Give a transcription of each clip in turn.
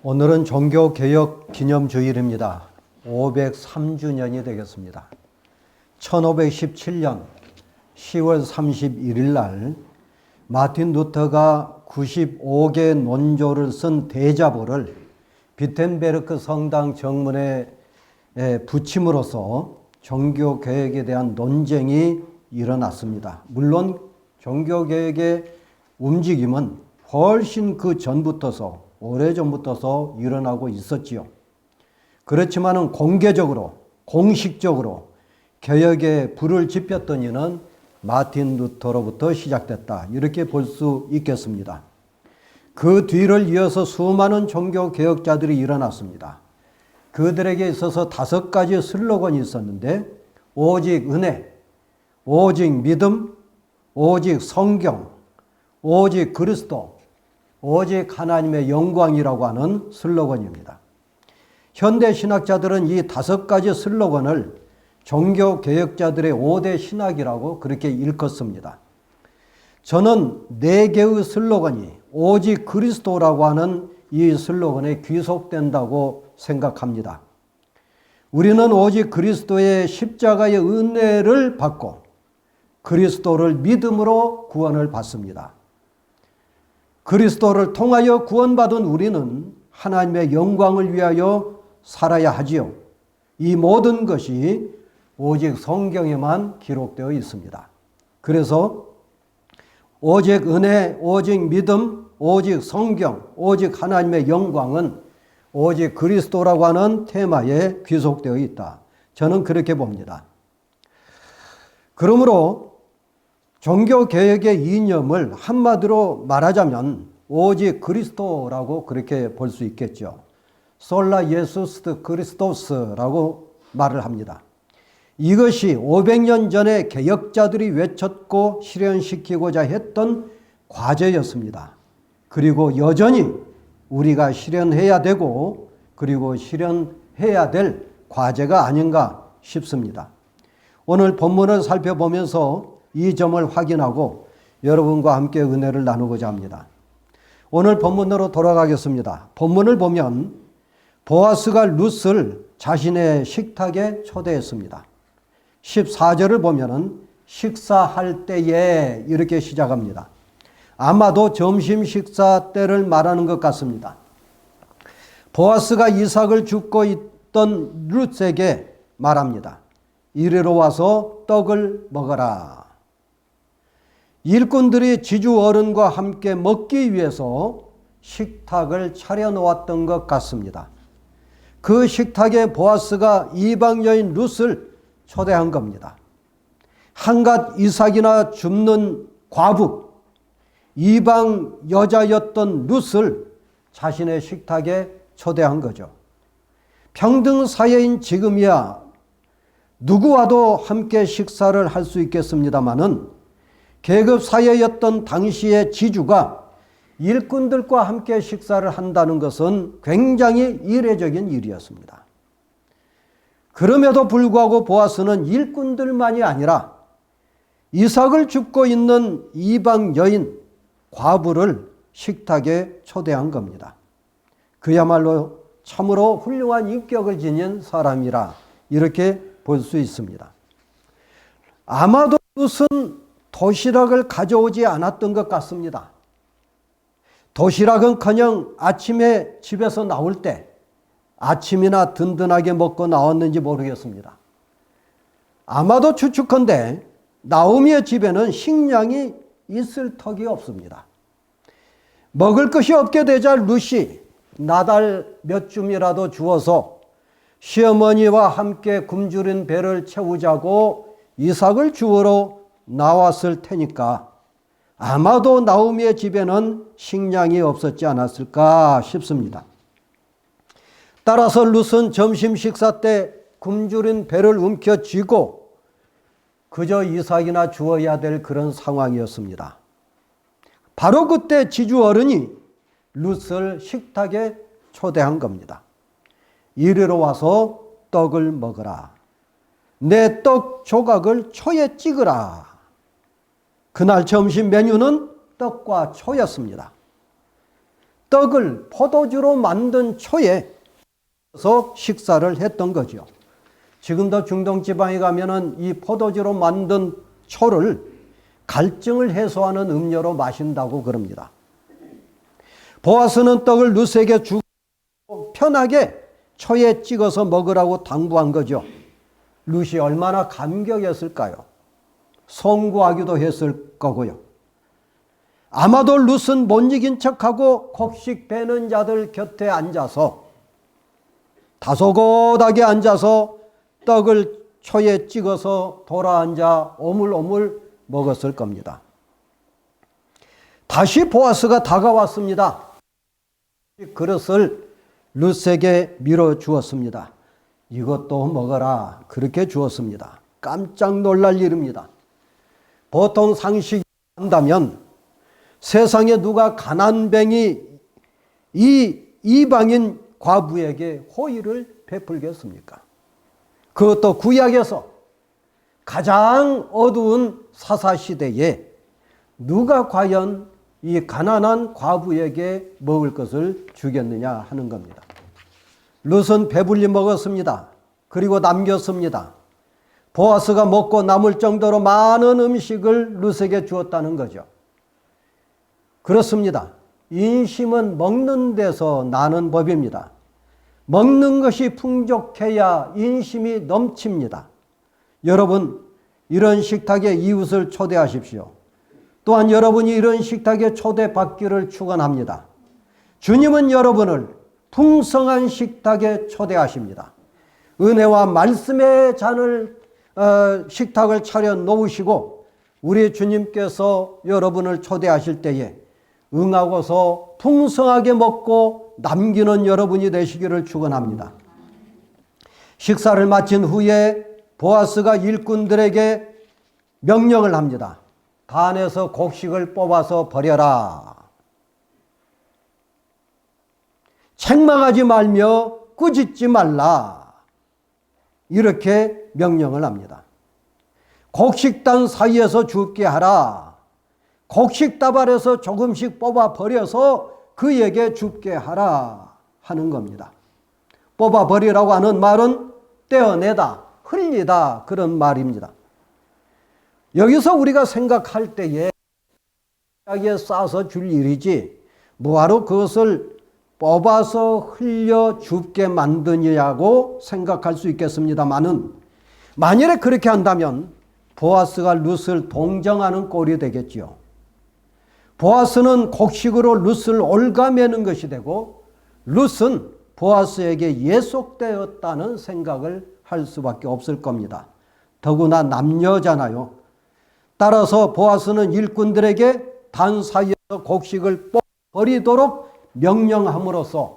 오늘은 종교개혁 기념주일입니다. 503주년이 되겠습니다. 1517년 10월 31일 날 마틴 루터가 95개 논조를 쓴 대자보를 비텐베르크 성당 정문에 붙임으로써 종교개혁에 대한 논쟁이 일어났습니다. 물론 종교개혁의 움직임은 훨씬 그 전부터서 오래전부터서 일어나고 있었지요. 그렇지만은 공개적으로 공식적으로 개혁에 불을 지폈던 이는 마틴 루터로부터 시작됐다, 이렇게 볼 수 있겠습니다. 그 뒤를 이어서 수많은 종교개혁자들이 일어났습니다. 그들에게 있어서 5가지 슬로건이 있었는데, 오직 은혜, 오직 믿음, 오직 성경, 오직 그리스도, 오직 하나님의 영광이라고 하는 슬로건입니다. 현대 신학자들은 이 5가지 슬로건을 종교개혁자들의 5대 신학이라고 그렇게 일컫습니다. 저는 4개의 슬로건이 오직 그리스도라고 하는 이 슬로건에 귀속된다고 생각합니다. 우리는 오직 그리스도의 십자가의 은혜를 받고 그리스도를 믿음으로 구원을 받습니다. 그리스도를 통하여 구원받은 우리는 하나님의 영광을 위하여 살아야 하지요. 이 모든 것이 오직 성경에만 기록되어 있습니다. 그래서 오직 은혜, 오직 믿음, 오직 성경, 오직 하나님의 영광은 오직 그리스도라고 하는 테마에 귀속되어 있다. 저는 그렇게 봅니다. 그러므로 종교개혁의 이념을 한마디로 말하자면 오직 그리스도라고 그렇게 볼 수 있겠죠. 솔라 예수스 그리스토스라고 말을 합니다. 이것이 500년 전에 개혁자들이 외쳤고 실현시키고자 했던 과제였습니다. 그리고 여전히 우리가 실현해야 되고 그리고 실현해야 될 과제가 아닌가 싶습니다. 오늘 본문을 살펴보면서 이 점을 확인하고 여러분과 함께 은혜를 나누고자 합니다. 오늘 본문으로 돌아가겠습니다. 본문을 보면 보아스가 룻을 자신의 식탁에 초대했습니다. 14절을 보면은 식사할 때에 이렇게 시작합니다. 아마도 점심 식사 때를 말하는 것 같습니다. 보아스가 이삭을 줍고 있던 룻에게 말합니다. 이리로 와서 떡을 먹어라. 일꾼들이 지주 어른과 함께 먹기 위해서 식탁을 차려놓았던 것 같습니다. 그 식탁에 보아스가 이방 여인 룻을 초대한 겁니다. 한갓 이삭이나 줍는 과부, 이방 여자였던 룻을 자신의 식탁에 초대한 거죠. 평등 사회인 지금이야 누구와도 함께 식사를 할 수 있겠습니다마는 계급 사회였던 당시의 지주가 일꾼들과 함께 식사를 한다는 것은 굉장히 이례적인 일이었습니다. 그럼에도 불구하고 보아스는 일꾼들만이 아니라 이삭을 줍고 있는 이방 여인 과부를 식탁에 초대한 겁니다. 그야말로 참으로 훌륭한 인격을 지닌 사람이라 이렇게 볼 수 있습니다. 아마도 룻은 도시락을 가져오지 않았던 것 같습니다. 도시락은커녕 아침에 집에서 나올 때 아침이나 든든하게 먹고 나왔는지 모르겠습니다. 아마도 추측컨대 나오미의 집에는 식량이 있을 턱이 없습니다. 먹을 것이 없게 되자 룻이 나달 몇 줌이라도 주어서 시어머니와 함께 굶주린 배를 채우자고 이삭을 주우러 나왔을 테니까 아마도 나오미의 집에는 식량이 없었지 않았을까 싶습니다. 따라서 룻은 점심 식사 때 굶주린 배를 움켜쥐고 그저 이삭이나 주어야 될 그런 상황이었습니다. 바로 그때 지주 어른이 룻을 식탁에 초대한 겁니다. 이리로 와서 떡을 먹어라. 내 떡 조각을 초에 찍으라. 그날 점심 메뉴는 떡과 초였습니다. 떡을 포도주로 만든 초에 식사를 했던 거죠. 지금도 중동 지방에 가면은 이 포도주로 만든 초를 갈증을 해소하는 음료로 마신다고 그럽니다. 보아스는 떡을 룻에게 주고 편하게 초에 찍어서 먹으라고 당부한 거죠. 룻이 얼마나 감격했을까요? 송구하기도 했을 거고요. 아마도 룻은 못 이긴 척하고 곡식 베는 자들 곁에 앉아서 다소곳하게 앉아서 떡을 초에 찍어서 돌아앉아 오물오물 먹었을 겁니다. 다시 보아스가 다가왔습니다. 그릇을 룻에게 밀어주었습니다. 이것도 먹어라. 그렇게 주었습니다. 깜짝 놀랄 일입니다. 보통 상식이 한다면 세상에 누가 가난뱅이 이 이방인 과부에게 호의를 베풀겠습니까? 그것도 구약에서 가장 어두운 사사시대에 누가 과연 이 가난한 과부에게 먹을 것을 주겠느냐 하는 겁니다. 룻은 배불리 먹었습니다. 그리고 남겼습니다. 보아스가 먹고 남을 정도로 많은 음식을 룻에게 주었다는 거죠. 그렇습니다. 인심은 먹는 데서 나는 법입니다. 먹는 것이 풍족해야 인심이 넘칩니다. 여러분, 이런 식탁에 이웃을 초대하십시오. 또한 여러분이 이런 식탁에 초대받기를 축원합니다. 주님은 여러분을 풍성한 식탁에 초대하십니다. 은혜와 말씀의 잔을 식탁을 차려 놓으시고 우리 주님께서 여러분을 초대하실 때에 응하고서 풍성하게 먹고 남기는 여러분이 되시기를 축원합니다. 식사를 마친 후에 보아스가 일꾼들에게 명령을 합니다. 단에서 곡식을 뽑아서 버려라. 책망하지 말며 꾸짖지 말라. 이렇게 명령을 합니다. 곡식단 사이에서 죽게 하라. 곡식다발에서 조금씩 뽑아 버려서 그에게 죽게 하라 하는 겁니다. 뽑아 버리라고 하는 말은 떼어내다, 흘리다 그런 말입니다. 여기서 우리가 생각할 때에 에 싸서 줄 일이지 뭐하러 그것을 뽑아서 흘려 죽게 만드냐고 생각할 수 있겠습니다마는 만일에 그렇게 한다면 보아스가 룻을 동정하는 꼴이 되겠지요. 보아스는 곡식으로 룻을 올가매는 것이 되고 룻은 보아스에게 예속되었다는 생각을 할 수밖에 없을 겁니다. 더구나 남녀잖아요. 따라서 보아스는 일꾼들에게 단 사이에서 곡식을 버리도록 명령함으로써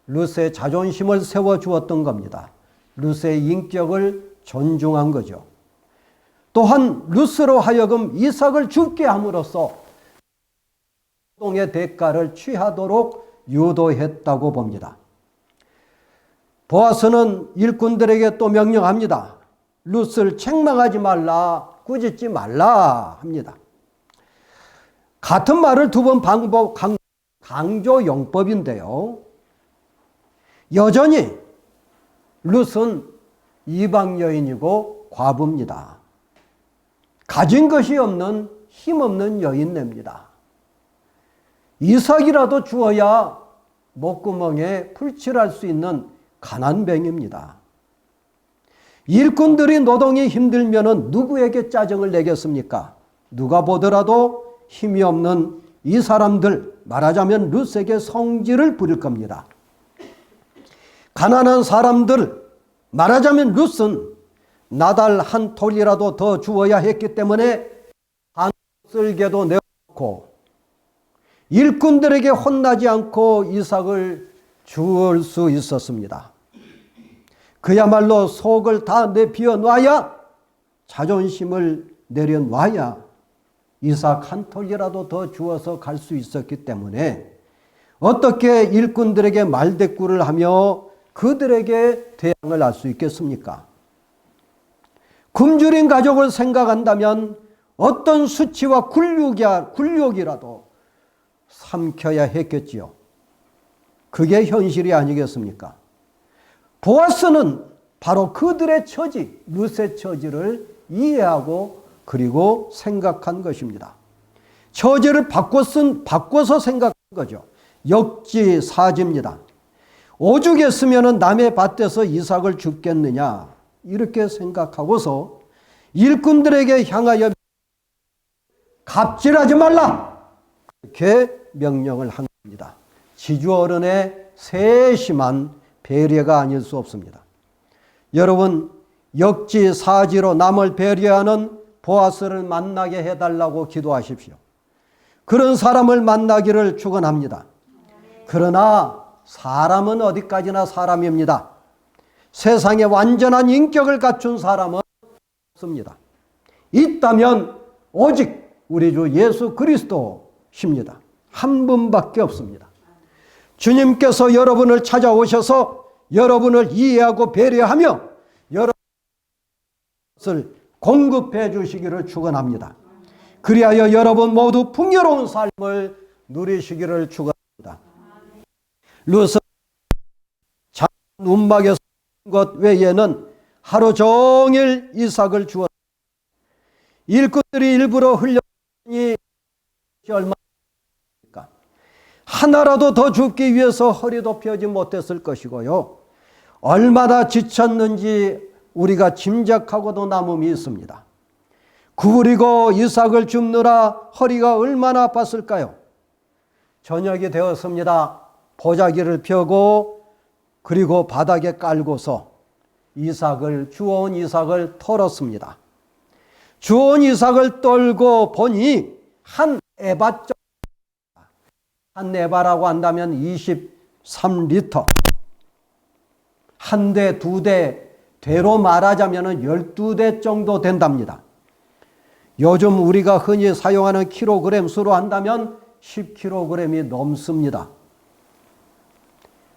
룻의 자존심을 세워주었던 겁니다. 룻의 인격을 존중한 거죠. 또한 룻으로 하여금 이삭을 죽게 함으로써 동의 대가를 취하도록 유도했다고 봅니다. 보아스는 일꾼들에게 또 명령합니다. 룻을 책망하지 말라, 꾸짖지 말라 합니다. 같은 말을 두 번 강조 용법인데요. 여전히 룻은 이방 여인이고 과부입니다. 가진 것이 없는 힘없는 여인네입니다. 이삭이라도 주어야 목구멍에 풀칠할 수 있는 가난뱅입니다. 일꾼들이 노동이 힘들면 누구에게 짜증을 내겠습니까? 누가 보더라도 힘이 없는 이 사람들, 말하자면 룻에게 성질을 부릴 겁니다. 가난한 사람들, 말하자면 룻은 나달 한 톨이라도 더 주어야 했기 때문에 한 쓸개도 내놓고 일꾼들에게 혼나지 않고 이삭을 주울 수 있었습니다. 그야말로 속을 다 내비워 놔야, 자존심을 내려놔야 이삭 한 톨이라도 더 주어서 갈 수 있었기 때문에 어떻게 일꾼들에게 말대꾸를 하며 그들에게 대항을 할 수 있겠습니까? 굶주린 가족을 생각한다면 어떤 수치와 굴욕이라도 삼켜야 했겠지요. 그게 현실이 아니겠습니까? 보아스는 바로 그들의 처지, 룻의 처지를 이해하고 그리고 생각한 것입니다. 처지를 바꿔서 생각한 거죠. 역지사지입니다. 오죽했으면 남의 밭에서 이삭을 줍겠느냐 이렇게 생각하고서 일꾼들에게 향하여 갑질하지 말라 이렇게 명령을 한 겁니다. 지주어른의 세심한 배려가 아닐 수 없습니다. 여러분, 역지사지로 남을 배려하는 보아스를 만나게 해달라고 기도하십시오. 그런 사람을 만나기를 축원합니다. 그러나 사람은 어디까지나 사람입니다. 세상에 완전한 인격을 갖춘 사람은 없습니다. 있다면 오직 우리 주 예수 그리스도십니다. 한 분밖에 없습니다. 주님께서 여러분을 찾아오셔서 여러분을 이해하고 배려하며 여러분을 공급해 주시기를 축원합니다. 그리하여 여러분 모두 풍요로운 삶을 누리시기를 축원합니다. 룻은 작은 움막에 선 것 외에는 하루 종일 이삭을 주었습니다. 일꾼들이 일부러 흘려니 얼마입니까? 하나라도 더 줍기 위해서 허리도 펴지 못했을 것이고요. 얼마나 지쳤는지 우리가 짐작하고도 남음이 있습니다. 구부리고 이삭을 줍느라 허리가 얼마나 아팠을까요? 저녁이 되었습니다. 보자기를 펴고 그리고 바닥에 깔고서 주워온 이삭을 털었습니다. 주워온 이삭을 떨고 보니 한 에바 정도, 한 에바라고 한다면 23리터, 한 대, 두 대, 대로 말하자면 12대 정도 된답니다. 요즘 우리가 흔히 사용하는 킬로그램 수로 한다면 10kg이 넘습니다.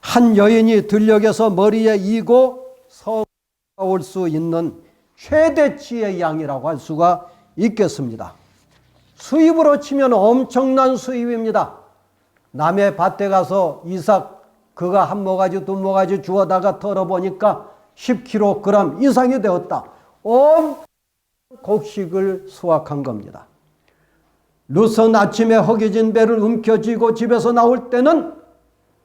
한 여인이 들녘에서 머리에 이고 서올 수 있는 최대치의 양이라고 할 수가 있겠습니다. 수입으로 치면 엄청난 수입입니다. 남의 밭에 가서 이삭 그가 한 모가지 두 모가지 주워다가 털어보니까 10kg 이상이 되었다. 곡식을 수확한 겁니다. 룻은 아침에 허기진 배를 움켜쥐고 집에서 나올 때는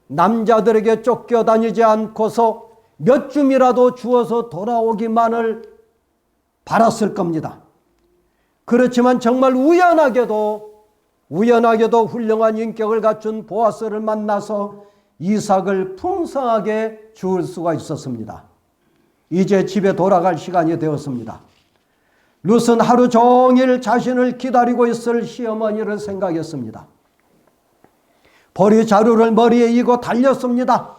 남자들에게 쫓겨다니지 않고서 몇 줌이라도 주워서 돌아오기만을 바랐을 겁니다. 그렇지만 정말 우연하게도 훌륭한 인격을 갖춘 보아스를 만나서 이삭을 풍성하게 주울 수가 있었습니다. 이제 집에 돌아갈 시간이 되었습니다. 룻은 하루 종일 자신을 기다리고 있을 시어머니를 생각했습니다. 보리 자루를 머리에 이고 달렸습니다.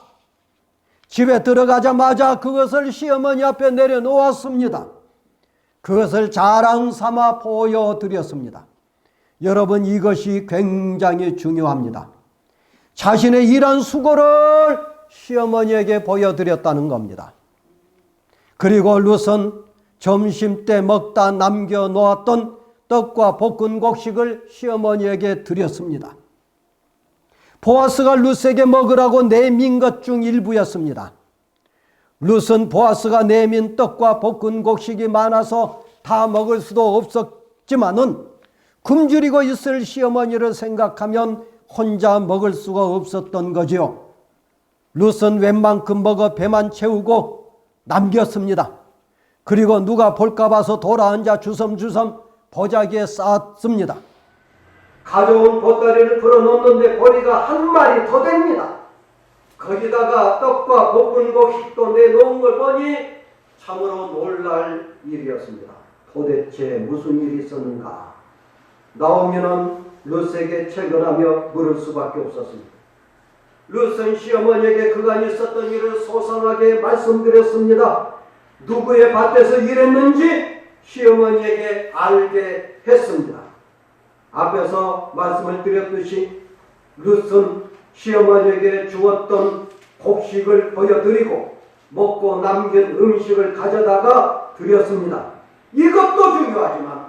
집에 들어가자마자 그것을 시어머니 앞에 내려놓았습니다. 그것을 자랑 삼아 보여드렸습니다. 여러분, 이것이 굉장히 중요합니다. 자신의 일한 수고를 시어머니에게 보여드렸다는 겁니다. 그리고 룻은 점심때 먹다 남겨놓았던 떡과 볶은 곡식을 시어머니에게 드렸습니다. 보아스가 룻에게 먹으라고 내민 것 중 일부였습니다. 룻은 보아스가 내민 떡과 볶은 곡식이 많아서 다 먹을 수도 없었지만은 굶주리고 있을 시어머니를 생각하면 혼자 먹을 수가 없었던 거지요. 룻은 웬만큼 먹어 배만 채우고 남겼습니다. 그리고 누가 볼까 봐서 돌아앉아 주섬주섬 보자기에 쌓았습니다. 가져온 보따리를 풀어놓는데 보리가 한 마리 더 됩니다. 거기다가 떡과 볶은 곡식도 내놓은 걸 보니 참으로 놀랄 일이었습니다. 도대체 무슨 일이 있었는가? 나오면은 룻에게 채근하며 물을 수밖에 없었습니다. 룻은 시어머니에게 그간 있었던 일을 소상하게 말씀드렸습니다. 누구의 밭에서 일했는지 시어머니에게 알게 했습니다. 앞에서 말씀을 드렸듯이 룻은 시어머니에게 주었던 곡식을 보여드리고 먹고 남긴 음식을 가져다가 드렸습니다. 이것도 중요하지만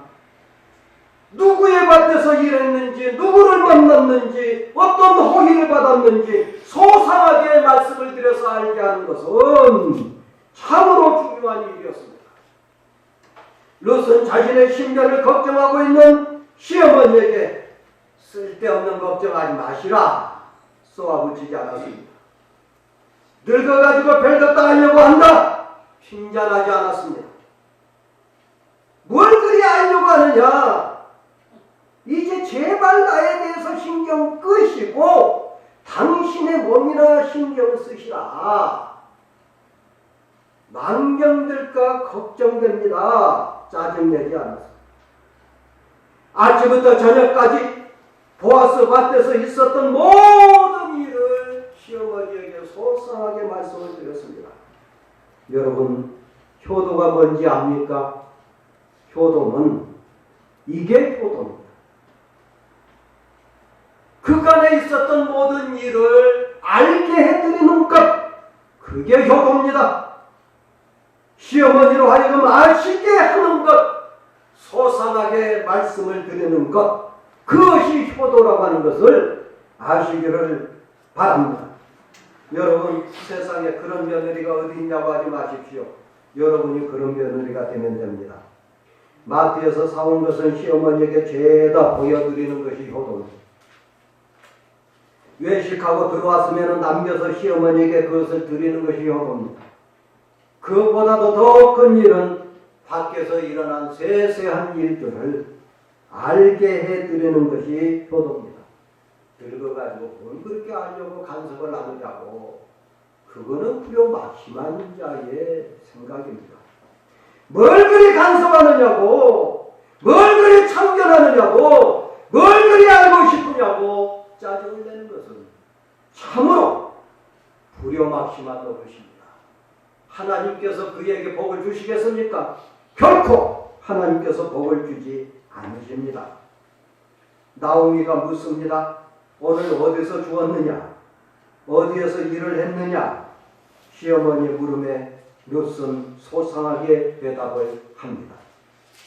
누구의 밭에서 일했는지, 누구를 만났는지, 어떤 호의를 받았는지 소상하게 말씀을 드려서 알게 하는 것은 참으로 중요한 일이었습니다. 롯은 자신의 심년을 걱정하고 있는 시어머니에게 쓸데없는 걱정하지 마시라 쏘아붙이지 않았습니다. 늙어가지고 별것 다 하려고 한다 핀잔하지 않았습니다. 뭘 그리 하려고 하느냐? 이제 제발 나에 대해서 신경 끄시고 당신의 몸이나 신경 쓰시라. 망령들까 걱정됩니다. 짜증내지 않았습니다. 아침부터 저녁까지 보아스 밭에서 있었던 모든 일을 시어머니에게 소상하게 말씀을 드렸습니다. 여러분, 효도가 뭔지 압니까? 효도는 이게 효도입니다. 그간에 있었던 모든 일을 알게 해드리는 것, 그게 효도입니다. 시어머니로 하여금 아시게 하는 것, 소상하게 말씀을 드리는 것, 그것이 효도라고 하는 것을 아시기를 바랍니다. 여러분, 세상에 그런 며느리가 어디 있냐고 하지 마십시오. 여러분이 그런 며느리가 되면 됩니다. 마트에서 사온 것은 시어머니에게 죄다 보여드리는 것이 효도입니다. 외식하고 들어왔으면 남겨서 시어머니에게 그것을 드리는 것이 효도입니다. 그것보다도 더 큰 일은 밖에서 일어난 세세한 일들을 알게 해드리는 것이 효도입니다. 늙어가지고 뭘 그렇게 하려고 간섭을 나누자고, 그거는 불효막심한 자의 생각입니다. 뭘 그리 간섭하느냐고, 뭘 그리 참견하느냐고, 뭘 그리 알고 싶으냐고 짜증을 내는 것은 참으로 불효막심한 노릇입니다. 하나님께서 그에게 복을 주시겠습니까? 결코 하나님께서 복을 주지 않으십니다. 나오미가 묻습니다. 오늘 어디서 주었느냐? 어디에서 일을 했느냐? 시어머니의 물음에 롯은 소상하게 대답을 합니다.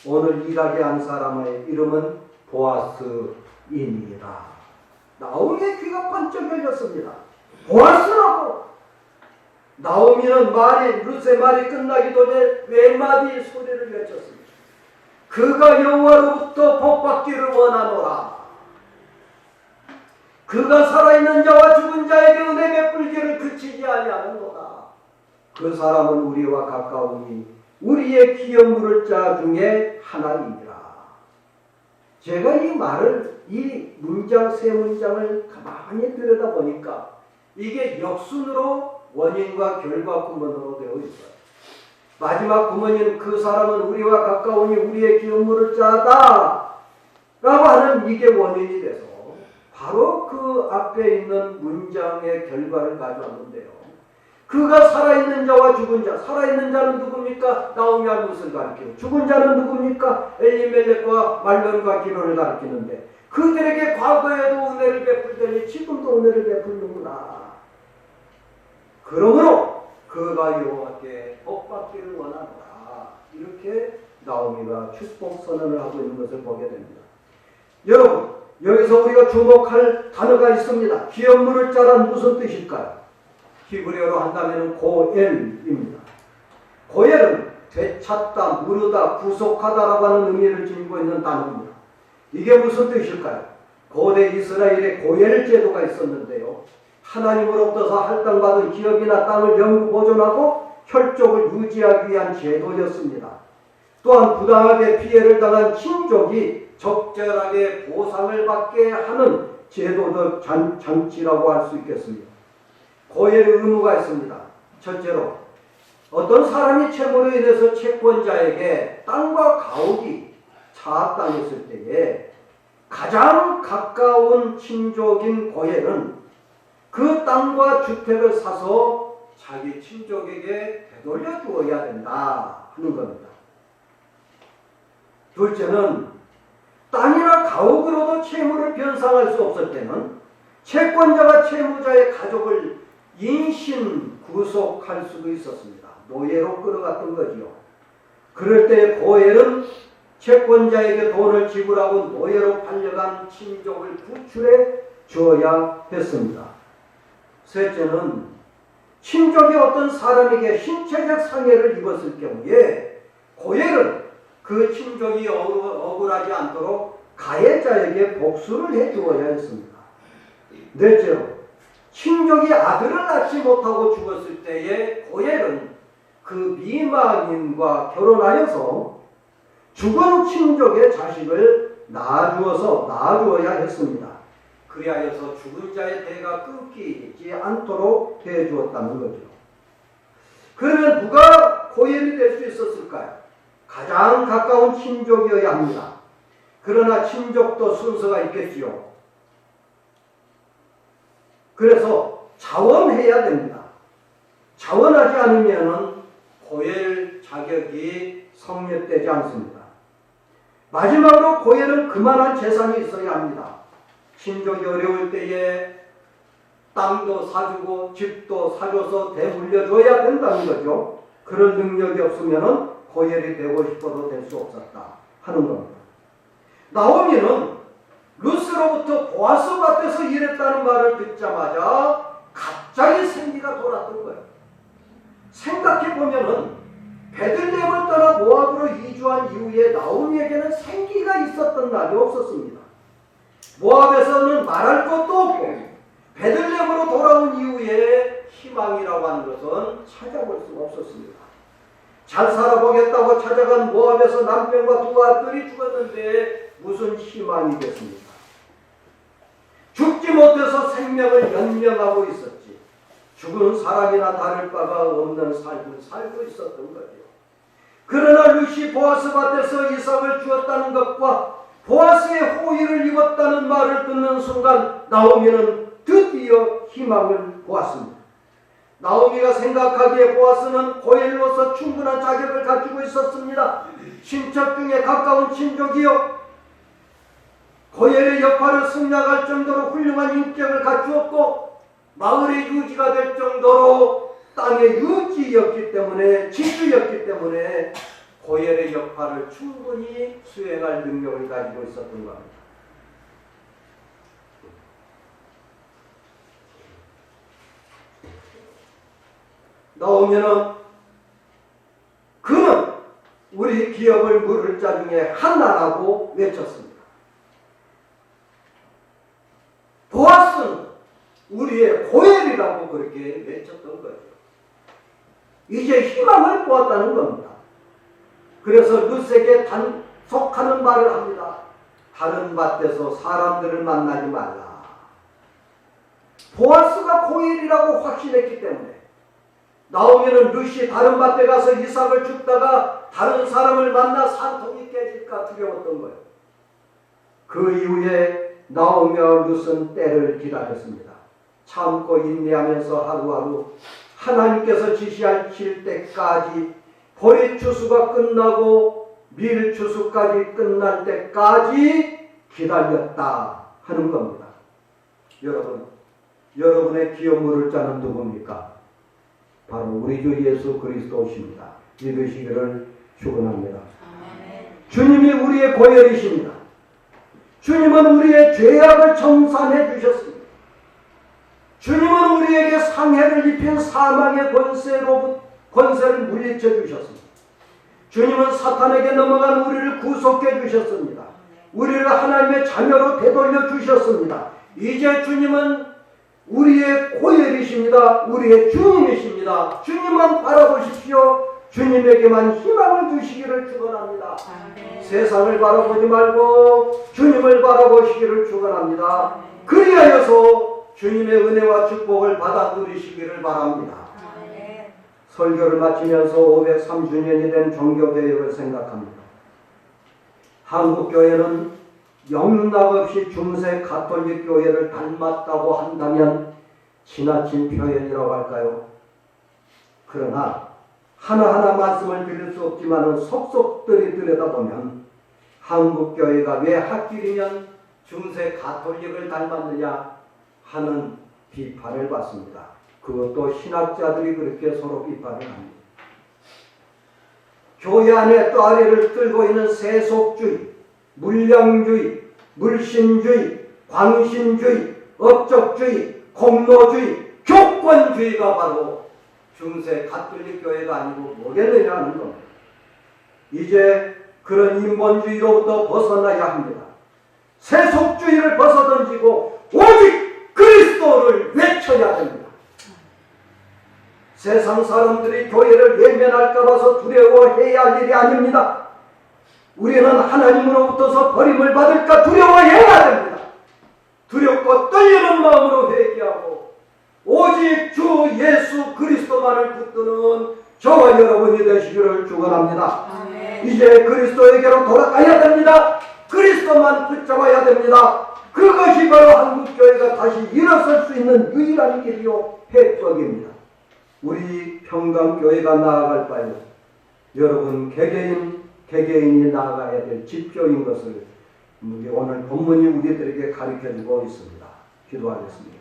오늘 일하게 한 사람의 이름은 보아스입니다. 나오미의 귀가 번쩍 열렸습니다. 보아스라고! 나오미는 룻의 말이 끝나기도 전에 왼마디 소리를 외쳤습니다. 그가 여호와로부터 복받기를 원하노라. 그가 살아있는 자와 죽은 자에게 은혜 베풀기를 그치지 아니하는도다. 그 사람은 우리와 가까우니 우리의 기업 물을 자 중에 하나이니라. 제가 이 말을, 이 문장 세 문장을 가만히 들여다보니까 이게 역순으로 원인과 결과 구문으로 되어 있어요. 마지막 구문인 그 사람은 우리와 가까우니 우리의 기업 물을 자다 라고 하는 이게 원인이 돼서 바로 그 앞에 있는 문장의 결과를 가져왔는데요. 그가 살아있는 자와 죽은 자, 살아있는 자는 누굽니까? 나오미와 룻을 가리키고, 죽은 자는 누굽니까? 엘리멜렉과 말론과 기론을 가리키는데, 그들에게 과거에도 은혜를 베풀더니 지금도 은혜를 베풀는구나. 그러므로 그가 여호와께 복받기를 원하노라. 이렇게 나오미가 축복 선언을 하고 있는 것을 보게 됩니다. 여러분, 여기서 우리가 주목할 단어가 있습니다. 기업 물을 자란 무슨 뜻일까요? 히브리어로 한다면 고엘입니다. 고엘은 되찾다, 물으다, 구속하다라고 하는 의미를 지니고 있는 단어입니다. 이게 무슨 뜻일까요? 고대 이스라엘에 고엘 제도가 있었는데요. 하나님으로부터 할당받은 기업이나 땅을 영구 보존하고 혈족을 유지하기 위한 제도였습니다. 또한 부당하게 피해를 당한 친족이 적절하게 보상을 받게 하는 제도적 장치라고 할 수 있겠습니다. 고엘의 의무가 있습니다. 첫째로, 어떤 사람이 채무로 인해서 채권자에게 땅과 가옥이 차압당했을 때에 가장 가까운 친족인 고엘은 그 땅과 주택을 사서 자기 친족에게 되돌려 주어야 된다 하는 겁니다. 둘째는, 땅이나 가옥으로도 채무를 변상할 수 없을 때는 채권자가 채무자의 가족을 인신 구속할 수도 있었습니다. 노예로 끌어갔던 거지요. 그럴 때 고엘은 채권자에게 돈을 지불하고 노예로 팔려간 친족을 구출해 주어야 했습니다. 셋째는 친족이 어떤 사람에게 신체적 상해를 입었을 경우에 고엘은 그 친족이 억울하지 않도록 가해자에게 복수를 해 주어야 했습니다. 넷째로 친족이 아들을 낳지 못하고 죽었을 때에 고엘은 그 미망인과 결혼하여서 죽은 친족의 자식을 낳아주어야 했습니다. 그리하여서 죽은 자의 대가 끊기지 않도록 해주었다는 거죠. 그러면 누가 고엘이 될 수 있었을까요? 가장 가까운 친족이어야 합니다. 그러나 친족도 순서가 있겠지요. 그래서 자원해야 됩니다. 자원하지 않으면 고엘 자격이 성립되지 않습니다. 마지막으로 고엘은 그만한 재산이 있어야 합니다. 친족이 어려울 때에 땅도 사주고 집도 사줘서 되물려줘야 된다는 거죠. 그런 능력이 없으면 고엘이 되고 싶어도 될 수 없었다 하는 겁니다. 나오미는 루스로부터 보아스 밭에서 일했다는 말을 듣자마자 갑자기 생기가 돌았던 거예요. 생각해보면은 베들레헴을 떠나 모압으로 이주한 이후에 나오미에게는 생기가 있었던 날이 없었습니다. 모압에서는 말할 것도 없고 베들레헴으로 돌아온 이후에 희망이라고 하는 것은 찾아볼 수가 없었습니다. 잘 살아보겠다고 찾아간 모압에서 남편과 두 아들이 죽었는데 무슨 희망이겠습니까? 죽지 못해서 생명을 연명하고 있었지. 죽은 사람이나 다를 바가 없는 삶을 살고 있었던 거죠. 그러나 루시 보아스 밭에서 이삭을 주었다는 것과 보아스의 호의를 입었다는 말을 듣는 순간 나오미는 드디어 희망을 보았습니다. 나오미가 생각하기에 보아스는 고엘로서 충분한 자격을 가지고 있었습니다. 친척 중에 가까운 친족이요, 고엘의 역할을 승낙할 정도로 훌륭한 인격을 갖추었고 마을의 유지가 될 정도로 땅의 유지였기 때문에, 지주였기 때문에 고엘의 역할을 충분히 수행할 능력을 가지고 있었던 겁니다. 나오면은 그는 우리 기업을 물을 자 중에 하나라고 외쳤습니다. 보아스는 우리의 고엘이라고 그렇게 외쳤던 거죠. 이제 희망을 보았다는 겁니다. 그래서 룻에게 단속하는 말을 합니다. 다른 밭에서 사람들을 만나지 말라. 보아스가 고엘이라고 확신했기 때문에 나오면은 룻이 다른 밭에 가서 이삭을 줍다가 다른 사람을 만나 산통이 깨질까 두려웠던 거예요. 그 이후에 나오며 룻은 때를 기다렸습니다. 참고 인내하면서 하루하루 하나님께서 지시하실 때까지 보리 추수가 끝나고 밀 추수까지 끝날 때까지 기다렸다 하는 겁니다. 여러분, 여러분의 기업 물을 자는 누굽니까? 바로 우리 주 예수 그리스도십니다. 믿으시기를 축원합니다. 주님이 우리의 고열이십니다. 주님은 우리의 죄악을 청산해 주셨습니다. 주님은 우리에게 상해를 입힌 사망의 권세를 물리쳐 주셨습니다. 주님은 사탄에게 넘어간 우리를 구속해 주셨습니다. 우리를 하나님의 자녀로 되돌려 주셨습니다. 이제 주님은 우리의 고열이십니다. 우리의 주님이십니다. 주님만 바라보십시오. 주님에게만 희망을 주시기를 축원합니다. 세상을 바라보지 말고 주님을 바라보시기를 축원합니다. 그리하여서 주님의 은혜와 축복을 받아 누리시기를 바랍니다. 설교를 마치면서 503주년이 된 종교개혁을 생각합니다. 한국교회는 영락없이 중세 가톨릭 교회를 닮았다고 한다면 지나친 표현이라고 할까요? 그러나 하나하나 말씀을 드릴 수 없지만 속속들이 들여다보면 한국교회가 왜 하필이면 중세 가톨릭을 닮았느냐 하는 비판을 받습니다. 그것도 신학자들이 그렇게 서로 비판을 합니다. 교회 안에 또아리를 끌고 있는 세속주의, 물량주의, 물신주의, 광신주의, 업적주의, 공로주의, 교권주의가 바로 중세 가톨릭 교회가 아니고 뭐겠느냐 하는 겁니다. 이제 그런 인본주의로부터 벗어나야 합니다. 세속주의를 벗어던지고 오직 그리스도를 외쳐야 됩니다. 세상 사람들이 교회를 외면할까 봐서 두려워해야 할 일이 아닙니다. 우리는 하나님으로부터서 버림을 받을까 두려워해야 됩니다. 두렵고 떨리는 마음으로 회개하고 오직 주 예수 그리스도만을 붙드는 저와 여러분이 되시기를 축원합니다. 이제 그리스도에게로 돌아가야 됩니다. 그리스도만 붙잡아야 됩니다. 그것이 바로 한국교회가 다시 일어설 수 있는 유일한 길이요 해법입니다. 우리 평강교회가 나아갈 바에는 여러분 개개인이 나아가야 될 지표인 것을 오늘 본문이 우리들에게 가르쳐주고 있습니다. 기도하겠습니다.